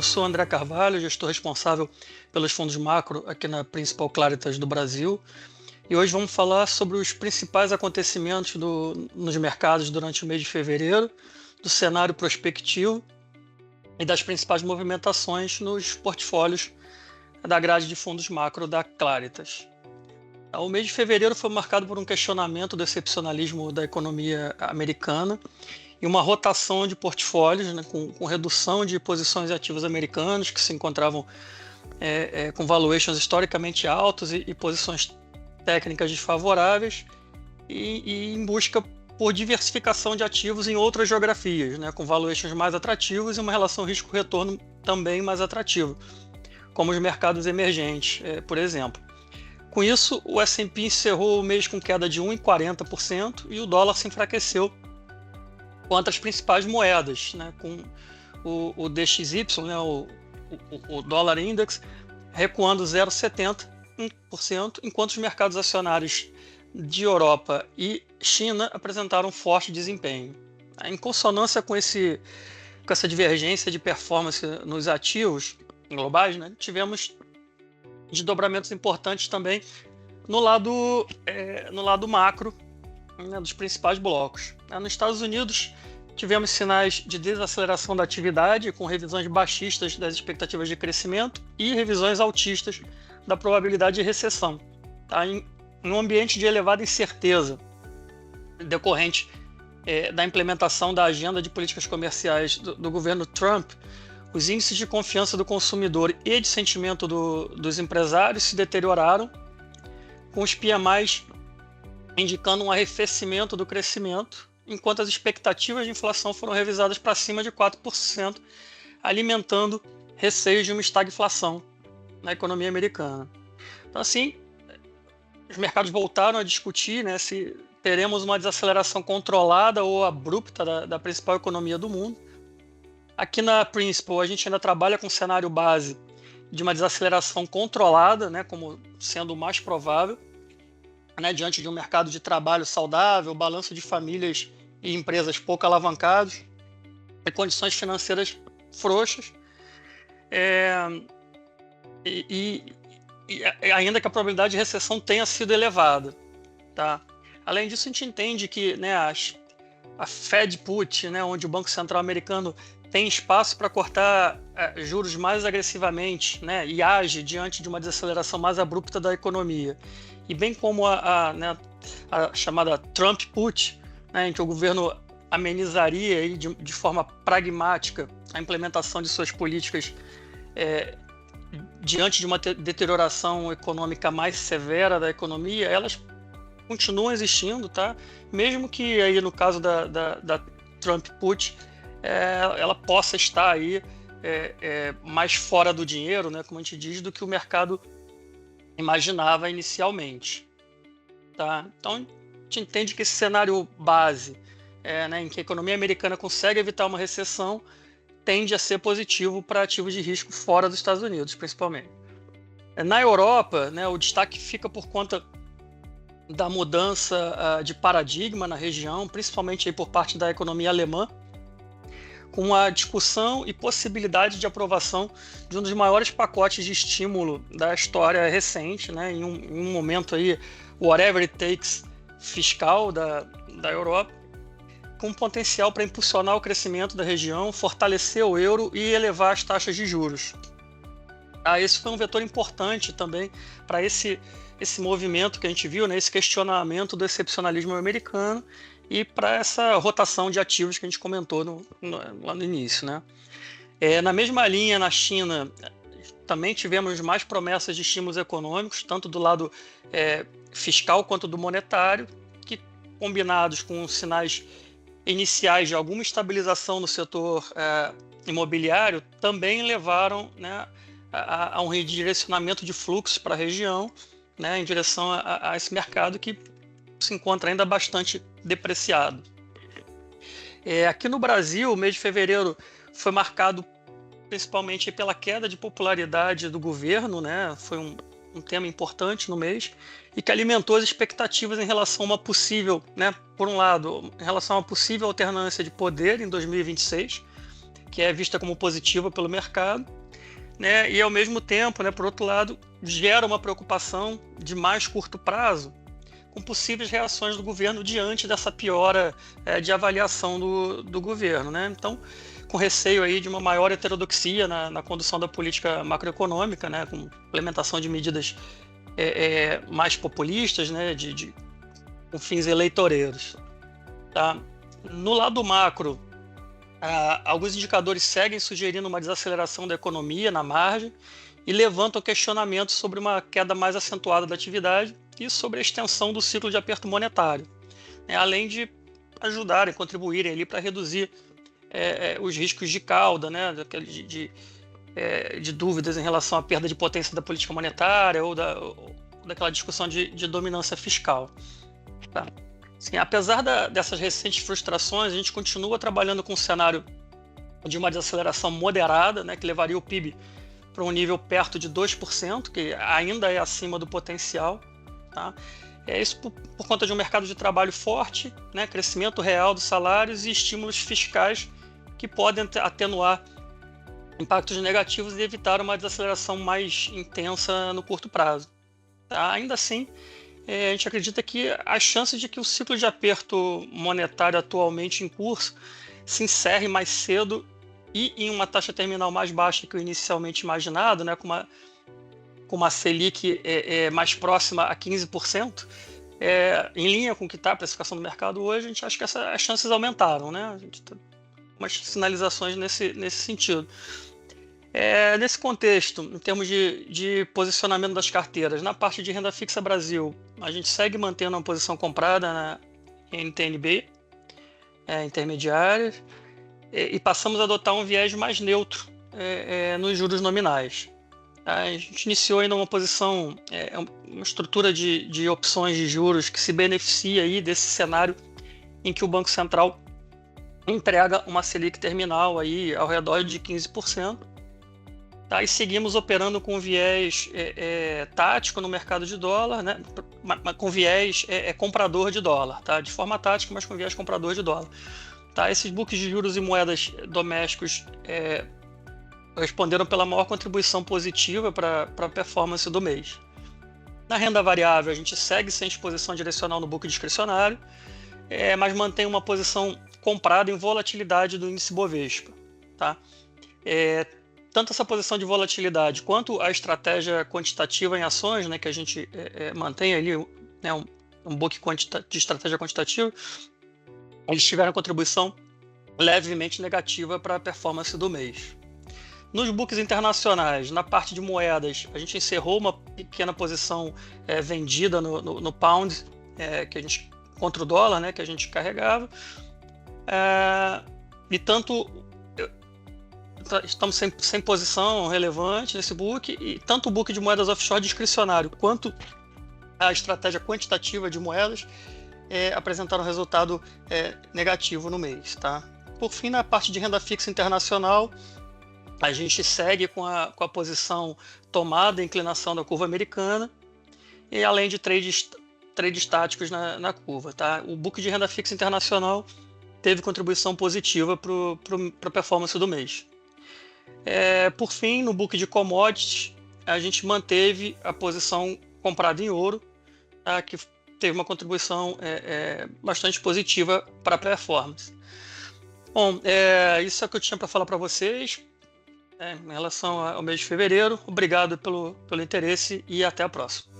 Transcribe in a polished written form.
Eu sou André Carvalho, gestor responsável pelos fundos macro aqui na Principal Claritas do Brasil. E hoje vamos falar sobre os principais acontecimentos nos mercados durante o mês de fevereiro, do cenário prospectivo e das principais movimentações nos portfólios da grade de fundos macro da Claritas. O mês de fevereiro foi marcado por um questionamento do excepcionalismo da economia americana e uma rotação de portfólios, né, com redução de posições e ativos americanos que se encontravam com valuations historicamente altos e posições técnicas desfavoráveis e em busca por diversificação de ativos em outras geografias, né, com valuations mais atrativos e uma relação risco-retorno também mais atrativa, como os mercados emergentes, por exemplo. Com isso, o S&P encerrou o mês com queda de 1,40% e o dólar se enfraqueceu contra as principais moedas, né, com o DXY, né, o dólar index, recuando 0,70%, enquanto os mercados acionários de Europa e China apresentaram forte desempenho. Em consonância com essa divergência de performance nos ativos globais, né, tivemos desdobramentos importantes também no lado macro, né, dos principais blocos. Nos Estados Unidos, tivemos sinais de desaceleração da atividade, com revisões baixistas das expectativas de crescimento e revisões altistas da probabilidade de recessão. Tá? Em um ambiente de elevada incerteza decorrente da implementação da agenda de políticas comerciais do governo Trump, os índices de confiança do consumidor e de sentimento dos empresários se deterioraram, com os PMIs indicando um arrefecimento do crescimento, enquanto as expectativas de inflação foram revisadas para cima de 4%, alimentando receios de uma estagflação na economia americana. Então, assim, os mercados voltaram a discutir, né, se teremos uma desaceleração controlada ou abrupta da principal economia do mundo. Aqui na Principal, a gente ainda trabalha com um cenário base de uma desaceleração controlada, né, como sendo o mais provável, né, diante de um mercado de trabalho saudável, balanço de famílias e empresas pouco alavancados e condições financeiras frouxas, e ainda que a probabilidade de recessão tenha sido elevada. Tá? Além disso, a gente entende que, né, a Fed Put, né, onde o Banco Central americano tem espaço para cortar juros mais agressivamente, né, e age diante de uma desaceleração mais abrupta da economia, e bem como a chamada Trump Put, né, em que o governo amenizaria aí, de forma pragmática a implementação de suas políticas diante de uma deterioração econômica mais severa da economia, elas continuam existindo, tá? Mesmo que aí no caso da Trump Put ela possa estar aí mais fora do dinheiro, né, como a gente diz, do que o mercado imaginava inicialmente. Tá? Então, a gente entende que esse cenário base, né, em que a economia americana consegue evitar uma recessão, tende a ser positivo para ativos de risco fora dos Estados Unidos, principalmente. Na Europa, né, o destaque fica por conta da mudança de paradigma na região, principalmente aí por parte da economia alemã, com a discussão e possibilidade de aprovação de um dos maiores pacotes de estímulo da história recente, né, em um momento aí, whatever it takes, fiscal da Europa, com potencial para impulsionar o crescimento da região, fortalecer o euro e elevar as taxas de juros. Esse foi um vetor importante também para esse movimento que a gente viu, né, esse questionamento do excepcionalismo americano, e para essa rotação de ativos que a gente comentou lá no início. Né? Na mesma linha, na China, também tivemos mais promessas de estímulos econômicos, tanto do lado fiscal quanto do monetário, que, combinados com sinais iniciais de alguma estabilização no setor imobiliário, também levaram, né, a um redirecionamento de fluxos para a região, né, em direção a esse mercado que se encontra ainda bastante depreciado. Aqui no Brasil, o mês de fevereiro foi marcado principalmente pela queda de popularidade do governo, né? Foi um tema importante no mês e que alimentou as expectativas em relação a uma possível, né, por um lado, em relação a uma possível alternância de poder em 2026, que é vista como positiva pelo mercado, né? E ao mesmo tempo, né, por outro lado, gera uma preocupação de mais curto prazo com possíveis reações do governo diante dessa piora de avaliação do governo, né? Então, com receio aí de uma maior heterodoxia na condução da política macroeconômica, né, com implementação de medidas mais populistas, né, com fins eleitoreiros. Tá? No lado macro, alguns indicadores seguem sugerindo uma desaceleração da economia na margem e levantam questionamentos sobre uma queda mais acentuada da atividade e sobre a extensão do ciclo de aperto monetário, né, além de ajudarem, contribuírem ali para reduzir os riscos de cauda, né, de dúvidas em relação à perda de potência da política monetária ou daquela discussão de dominância fiscal. Tá? Assim, apesar dessas recentes frustrações, a gente continua trabalhando com um cenário de uma desaceleração moderada, né, que levaria o PIB para um nível perto de 2%, que ainda é acima do potencial. Tá? Isso por conta de um mercado de trabalho forte, né, crescimento real dos salários e estímulos fiscais que podem atenuar impactos negativos e evitar uma desaceleração mais intensa no curto prazo. Tá? Ainda assim, a gente acredita que as chances de que o ciclo de aperto monetário atualmente em curso se encerre mais cedo e em uma taxa terminal mais baixa que o inicialmente imaginado, né, com uma Selic mais próxima a 15%, em linha com o que está a precificação do mercado hoje, a gente acha que as chances aumentaram, né? A gente tem umas sinalizações nesse sentido. Nesse contexto, em termos de posicionamento das carteiras, na parte de renda fixa Brasil, a gente segue mantendo uma posição comprada na NTN-B, intermediárias, e passamos a adotar um viés mais neutro nos juros nominais. A gente iniciou ainda uma posição, uma estrutura de opções de juros que se beneficia aí desse cenário em que o Banco Central entrega uma Selic terminal aí ao redor de 15%. Tá? E seguimos operando com viés tático no mercado de dólar, né? Com viés comprador de dólar, tá? De forma tática, mas com viés comprador de dólar. Tá? Esses books de juros e moedas domésticos responderam pela maior contribuição positiva para a performance do mês. Na renda variável, a gente segue sem exposição direcional no book discricionário, mas mantém uma posição comprada em volatilidade do índice Bovespa. Tá? Tanto essa posição de volatilidade quanto a estratégia quantitativa em ações, né, que a gente mantém ali, né, um book de estratégia quantitativa, eles tiveram contribuição levemente negativa para a performance do mês. Nos books internacionais, na parte de moedas, a gente encerrou uma pequena posição vendida no pound, que a gente, contra o dólar, né, que a gente carregava. E tanto estamos sem posição relevante nesse book, e tanto o book de moedas offshore discricionário quanto a estratégia quantitativa de moedas apresentaram resultado negativo no mês. Tá? Por fim, na parte de renda fixa internacional, a gente segue com a posição tomada, a inclinação da curva americana, e além de trades táticos na curva. Tá? O book de renda fixa internacional teve contribuição positiva para a performance do mês. Por fim, no book de commodities, a gente manteve a posição comprada em ouro, tá? Que teve uma contribuição bastante positiva para a performance. Bom, isso é o que eu tinha para falar para vocês em relação ao mês de fevereiro. Obrigado pelo interesse e até a próxima.